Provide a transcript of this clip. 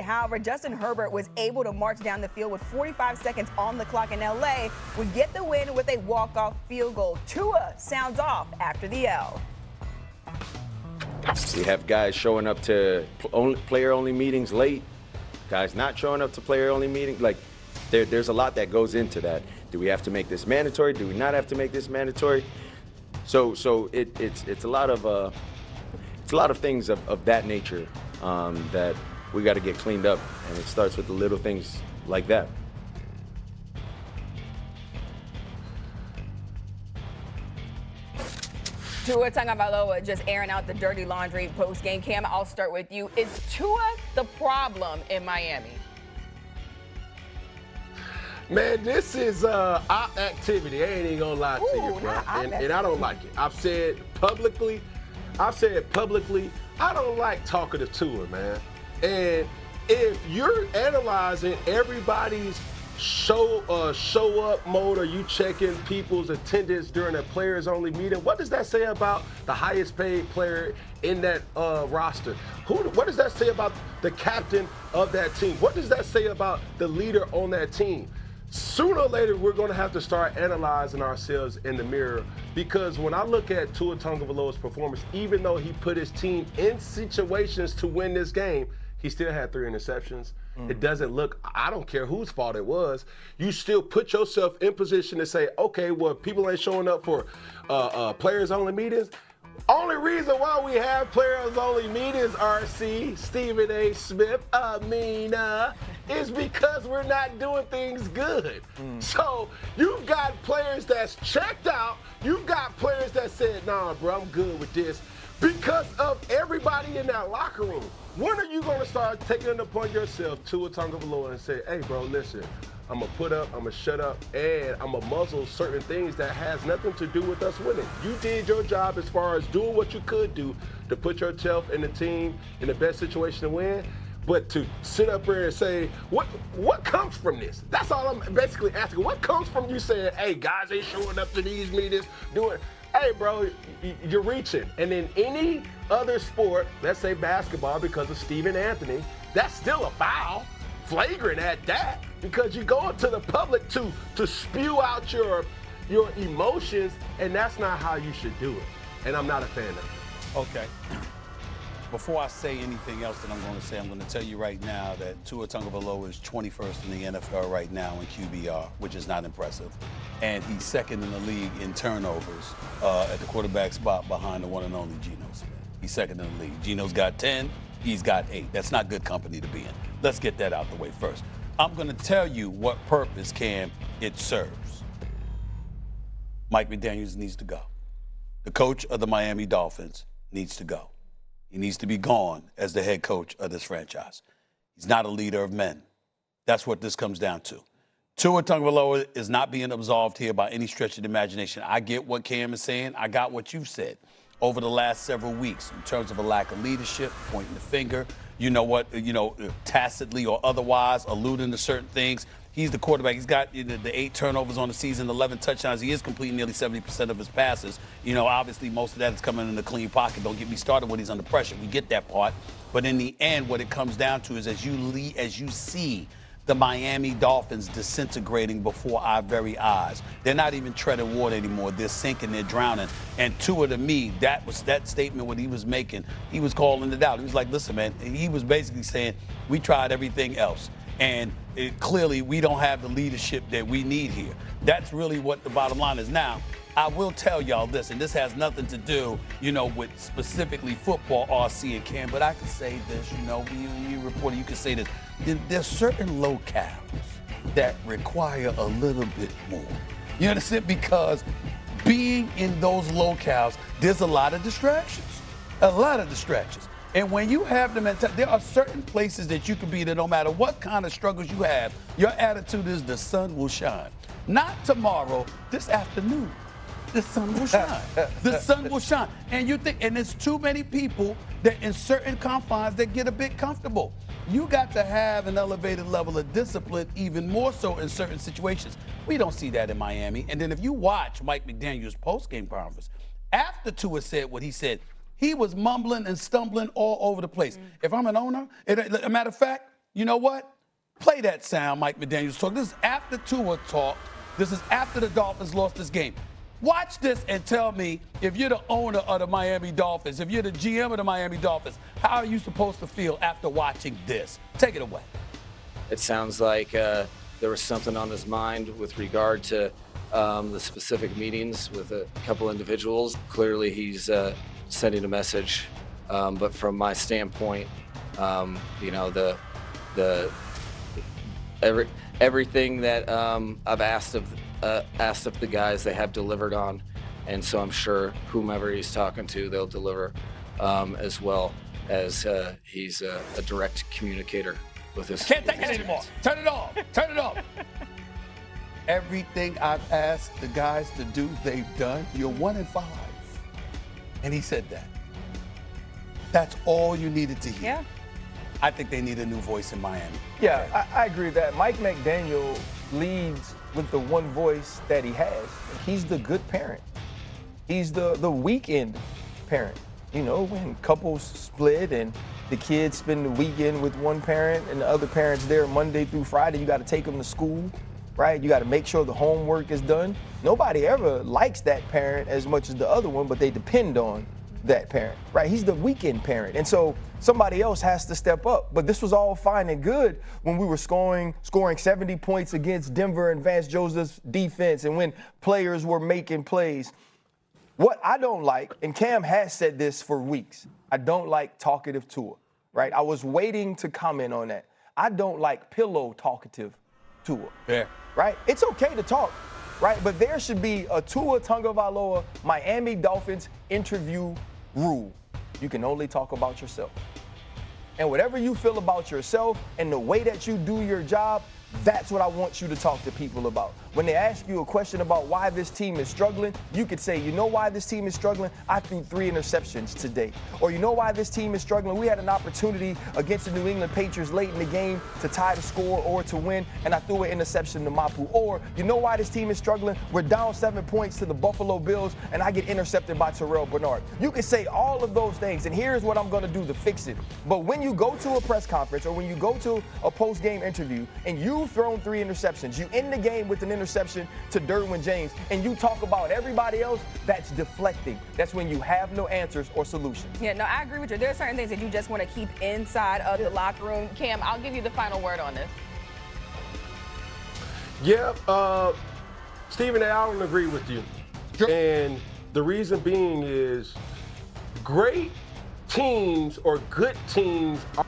However, Justin Herbert was able to march down the field with 45 seconds on the clock in LA, would get the win with a walk-off field goal. Tua sounds off after the L. We have guys showing up to player-only meetings late, guys not showing up to player-only meetings. Like, there's a lot that goes into that. Do we have to make this mandatory? Do we not have to make this mandatory? So it's a lot of things of that nature that we got to get cleaned up, and it starts with the little things like that. Tua Tagovailoa just airing out the dirty laundry post-game. Cam, I'll start with you. Is Tua the problem in Miami? Man, this is op activity. I ain't even gonna lie to you, bro. And I don't like it. I've said publicly, I don't like talking to Tua, man. And if you're analyzing everybody's show up mode, or you checking people's attendance during a players only meeting, what does that say about the highest paid player in that roster? What does that say about the captain of that team? What does that say about the leader on that team? Sooner or later, we're going to have to start analyzing ourselves in the mirror, because when I look at Tua Tagovailoa's performance, even though he put his team in situations to win this game, he still had 3 interceptions. It doesn't look, I don't care whose fault it was, you still put yourself in position to say, okay, well, people ain't showing up for players-only meetings. Only reason why we have players-only meetings, RC, Stephen A. Smith, is because we're not doing things good. So you've got players that's checked out. You've got players that said, nah, bro, I'm good with this, because of everybody in that locker room. When are you going to start taking it upon yourself, Tua Tagovailoa, and say, hey, bro, listen, I'm going to put up, I'm going to shut up, and I'm going to muzzle certain things that has nothing to do with us winning. You did your job as far as doing what you could do to put yourself and the team in the best situation to win. But to sit up here and say, what comes from this? That's all I'm basically asking. What comes from you saying, hey, guys ain't showing up to these meetings, doing, hey, bro, you're reaching. And in any other sport, let's say basketball, because of Stephen Anthony, that's still a foul, flagrant at that, because you go into the public to spew out your emotions, and that's not how you should do it. And I'm not a fan of it. Okay. Before I say anything else that I'm going to say, I'm going to tell you right now that Tua Tagovailoa is 21st in the NFL right now in QBR, which is not impressive. And he's second in the league in turnovers at the quarterback spot behind the one and only Geno Smith. He's second in the league. Geno's got 10, he's got 8. That's not good company to be in. Let's get that out the way first. I'm going to tell you what purpose, Cam, it serves. Mike McDaniels needs to go. The coach of the Miami Dolphins needs to go. He needs to be gone as the head coach of this franchise. He's not a leader of men. That's what this comes down to. Tua Tagovailoa is not being absolved here by any stretch of the imagination. I get what Cam is saying. I got what you've said over the last several weeks in terms of a lack of leadership, pointing the finger, tacitly or otherwise alluding to certain things. He's the quarterback. He's got the 8 turnovers on the season, 11 touchdowns. He is completing nearly 70% of his passes. Obviously, most of that is coming in the clean pocket. Don't get me started when he's under pressure. We get that part. But in the end, what it comes down to is as you see the Miami Dolphins disintegrating before our very eyes. They're not even treading water anymore. They're sinking, they're drowning. And Tua, to me, that statement what he was making, he was calling it out. He was like, listen, man, he was basically saying, we tried everything else. And clearly, we don't have the leadership that we need here. That's really what the bottom line is. Now, I will tell y'all this, and this has nothing to do, with specifically football, RC and Cam, but I can say this, you reporter, you can say this. There's certain locales that require a little bit more. You understand? Because being in those locales, there's a lot of distractions. And when you have the mentality, there are certain places that you can be that no matter what kind of struggles you have, your attitude is the sun will shine. Not tomorrow, this afternoon. The sun will shine. The sun will shine. And there's too many people that in certain confines that get a bit comfortable. You got to have an elevated level of discipline, even more so in certain situations. We don't see that in Miami. And then if you watch Mike McDaniels' post-game conference, after Tua said what he said, he was mumbling and stumbling all over the place. If I'm an owner, a matter of fact, You know what? Play that sound Mike McDaniels talk. This is after Tua talk. This is after the Dolphins lost this game. Watch this and tell me, if you're the owner of the Miami Dolphins, if you're the GM of the Miami Dolphins, how are you supposed to feel after watching this? Take it away. It sounds like there was something on his mind with regard to the specific meetings with a couple individuals. Clearly, he's sending a message. But from my standpoint, everything that I've asked of the guys, they have delivered on, and so I'm sure whomever he's talking to, they'll deliver, as well as he's a direct communicator with his. Can't take it anymore. Turn it off. Turn it off. Everything I've asked the guys to do, they've done. You're 1-5, and he said that. That's all you needed to hear. Yeah. I think they need a new voice in Miami. Yeah, I agree with that. Mike McDaniel leads with the one voice that he has. He's the good parent. He's the weekend parent. You know, when couples split and the kids spend the weekend with one parent and the other parent's there Monday through Friday, you got to take them to school, right? You got to make sure the homework is done. Nobody ever likes that parent as much as the other one, but they depend on that parent, right? He's the weekend parent. And so somebody else has to step up. But this was all fine and good when we were scoring 70 points against Denver and Vance Joseph's defense and when players were making plays. What I don't like, and Cam has said this for weeks, I don't like talkative Tua, right? I was waiting to comment on that. I don't like pillow talkative Tua, right? It's okay to talk, right? But there should be a Tua Tagovailoa Miami Dolphins interview rule. You can only talk about yourself. And whatever you feel about yourself and the way that you do your job, that's what I want you to talk to people about. When they ask you a question about why this team is struggling, you could say, you know why this team is struggling? I threw 3 interceptions today. Or you know why this team is struggling? We had an opportunity against the New England Patriots late in the game to tie the score or to win, and I threw an interception to Mapu. Or you know why this team is struggling? We're down 7 points to the Buffalo Bills, and I get intercepted by Terrell Bernard. You can say all of those things, and here's what I'm going to do to fix it. But when you go to a press conference or when you go to a post-game interview and you've thrown 3 interceptions, you end the game with an interception to Derwin James, and you talk about everybody else, that's deflecting. That's when you have no answers or solutions. Yeah, no, I agree with you. There are certain things that you just want to keep inside of the locker room. Cam, I'll give you the final word on this. Yeah, Stephen A., I don't agree with you. Sure. And the reason being is great teams or good teams are